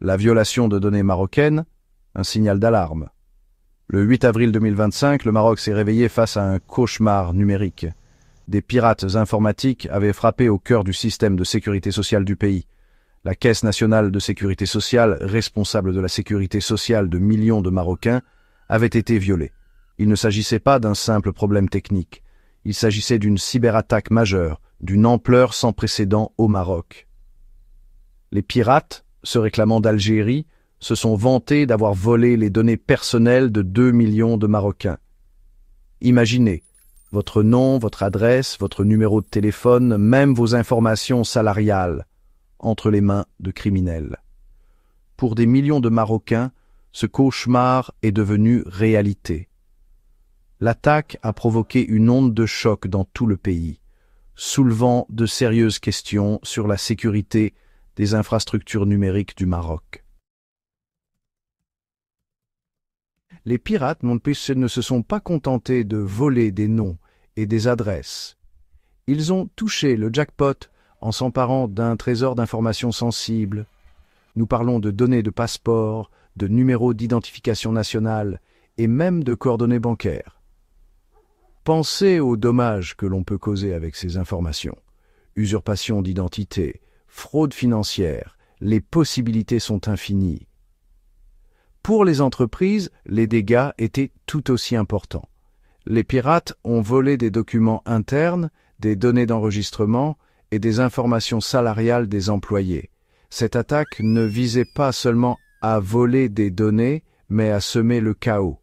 La violation de données marocaines, un signal d'alarme. Le 8 avril 2025, le Maroc s'est réveillé face à un cauchemar numérique. Des pirates informatiques avaient frappé au cœur du système de sécurité sociale du pays. La Caisse nationale de sécurité sociale, responsable de la sécurité sociale de millions de Marocains, avait été violée. Il ne s'agissait pas d'un simple problème technique. Il s'agissait d'une cyberattaque majeure, d'une ampleur sans précédent au Maroc. Les pirates, se réclamant d'Algérie, se sont vantés d'avoir volé les données personnelles de 2 millions de Marocains. Imaginez, votre nom, votre adresse, votre numéro de téléphone, même vos informations salariales, entre les mains de criminels. Pour des millions de Marocains, ce cauchemar est devenu réalité. L'attaque a provoqué une onde de choc dans tout le pays, soulevant de sérieuses questions sur la sécurité des infrastructures numériques du Maroc. Les pirates ne se sont pas contentés de voler des noms et des adresses. Ils ont touché le jackpot en s'emparant d'un trésor d'informations sensibles. Nous parlons de données de passeport, de numéros d'identification nationale et même de coordonnées bancaires. Pensez aux dommages que l'on peut causer avec ces informations. Usurpation d'identité, fraude financière, les possibilités sont infinies. Pour les entreprises, les dégâts étaient tout aussi importants. Les pirates ont volé des documents internes, des données d'enregistrement et des informations salariales des employés. Cette attaque ne visait pas seulement à voler des données, mais à semer le chaos.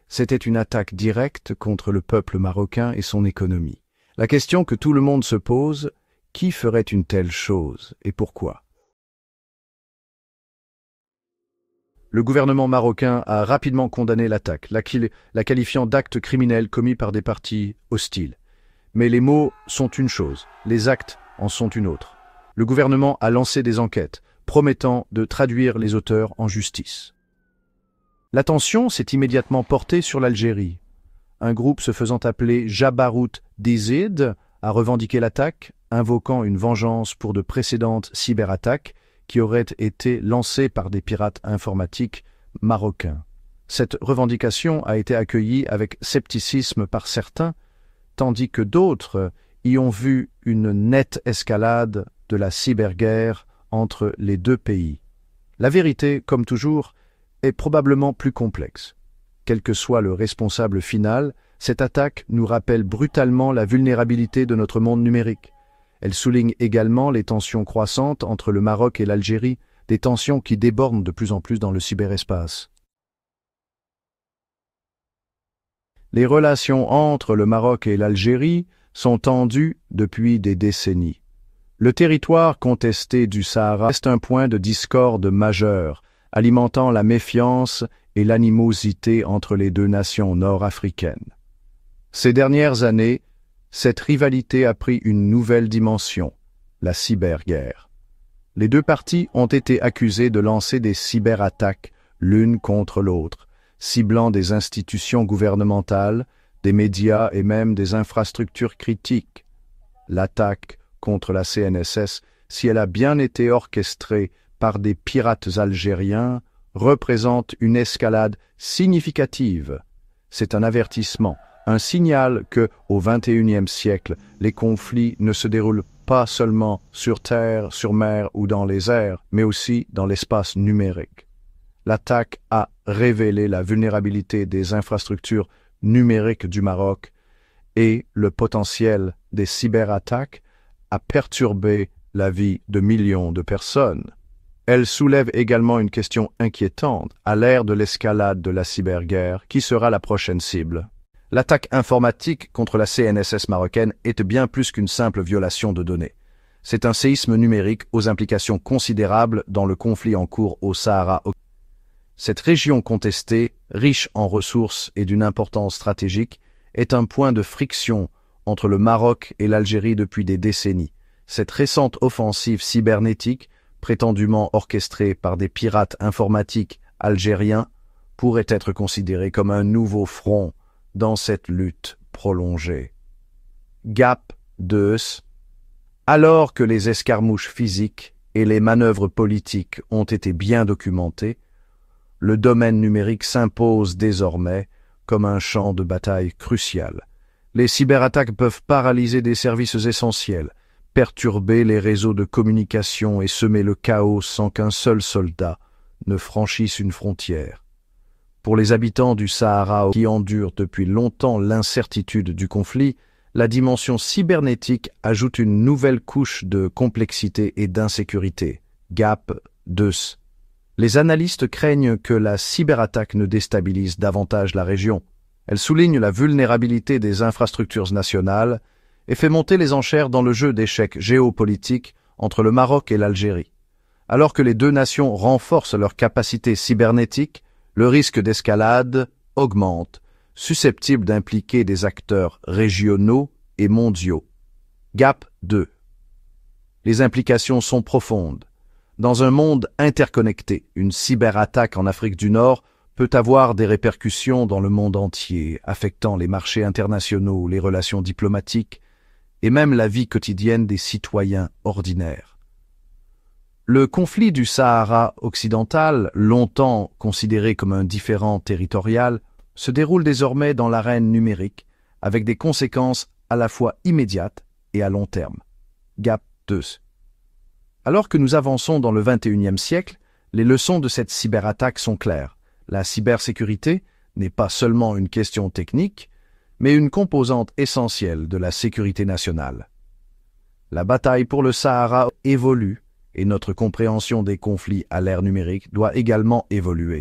C'était une attaque directe contre le peuple marocain et son économie. La question que tout le monde se pose, qui ferait une telle chose et pourquoi? Le gouvernement marocain a rapidement condamné l'attaque, la qualifiant d'acte criminel commis par des partis hostiles. Mais les mots sont une chose, les actes en sont une autre. Le gouvernement a lancé des enquêtes, promettant de traduire les auteurs en justice. L'attention s'est immédiatement portée sur l'Algérie. Un groupe se faisant appeler Jabarout Dizid a revendiqué l'attaque, invoquant une vengeance pour de précédentes cyberattaques qui auraient été lancées par des pirates informatiques marocains. Cette revendication a été accueillie avec scepticisme par certains, tandis que d'autres y ont vu une nette escalade de la cyberguerre entre les deux pays. La vérité, comme toujours, est probablement plus complexe. Quel que soit le responsable final, cette attaque nous rappelle brutalement la vulnérabilité de notre monde numérique. Elle souligne également les tensions croissantes entre le Maroc et l'Algérie, des tensions qui débordent de plus en plus dans le cyberespace. Les relations entre le Maroc et l'Algérie sont tendues depuis des décennies. Le territoire contesté du Sahara reste un point de discorde majeur, alimentant la méfiance et l'animosité entre les deux nations nord-africaines. Ces dernières années, cette rivalité a pris une nouvelle dimension, la cyberguerre. Les deux parties ont été accusées de lancer des cyberattaques l'une contre l'autre, ciblant des institutions gouvernementales, des médias et même des infrastructures critiques. L'attaque contre la CNSS, si elle a bien été orchestrée par des pirates algériens, représente une escalade significative. C'est un avertissement, un signal que, au XXIe siècle, les conflits ne se déroulent pas seulement sur terre, sur mer ou dans les airs, mais aussi dans l'espace numérique. L'attaque a révélé la vulnérabilité des infrastructures numériques du Maroc et le potentiel des cyberattaques a perturbé la vie de millions de personnes. Elle soulève également une question inquiétante à l'ère de l'escalade de la cyberguerre. Qui sera la prochaine cible? L'attaque informatique contre la CNSS marocaine est bien plus qu'une simple violation de données. C'est un séisme numérique aux implications considérables dans le conflit en cours au Sahara. Cette région contestée, riche en ressources et d'une importance stratégique, est un point de friction entre le Maroc et l'Algérie depuis des décennies. Cette récente offensive cybernétique, prétendument orchestrée par des pirates informatiques algériens, pourrait être considérée comme un nouveau front dans cette lutte prolongée. Gap 2. Alors que les escarmouches physiques et les manœuvres politiques ont été bien documentées, le domaine numérique s'impose désormais comme un champ de bataille crucial. Les cyberattaques peuvent paralyser des services essentiels, perturber les réseaux de communication et semer le chaos sans qu'un seul soldat ne franchisse une frontière. Pour les habitants du Sahara qui endurent depuis longtemps l'incertitude du conflit, la dimension cybernétique ajoute une nouvelle couche de complexité et d'insécurité. Gap 2. Les analystes craignent que la cyberattaque ne déstabilise davantage la région. Elle souligne la vulnérabilité des infrastructures nationales et fait monter les enchères dans le jeu d'échecs géopolitique entre le Maroc et l'Algérie. Alors que les deux nations renforcent leurs capacités cybernétiques, le risque d'escalade augmente, susceptible d'impliquer des acteurs régionaux et mondiaux. Gap 2. Les implications sont profondes. Dans un monde interconnecté, une cyberattaque en Afrique du Nord peut avoir des répercussions dans le monde entier, affectant les marchés internationaux, les relations diplomatiques et même la vie quotidienne des citoyens ordinaires. Le conflit du Sahara occidental, longtemps considéré comme un différend territorial, se déroule désormais dans l'arène numérique, avec des conséquences à la fois immédiates et à long terme. Gap 2. Alors que nous avançons dans le XXIe siècle, les leçons de cette cyberattaque sont claires. La cybersécurité n'est pas seulement une question technique, mais une composante essentielle de la sécurité nationale. La bataille pour le Sahara évolue et notre compréhension des conflits à l'ère numérique doit également évoluer.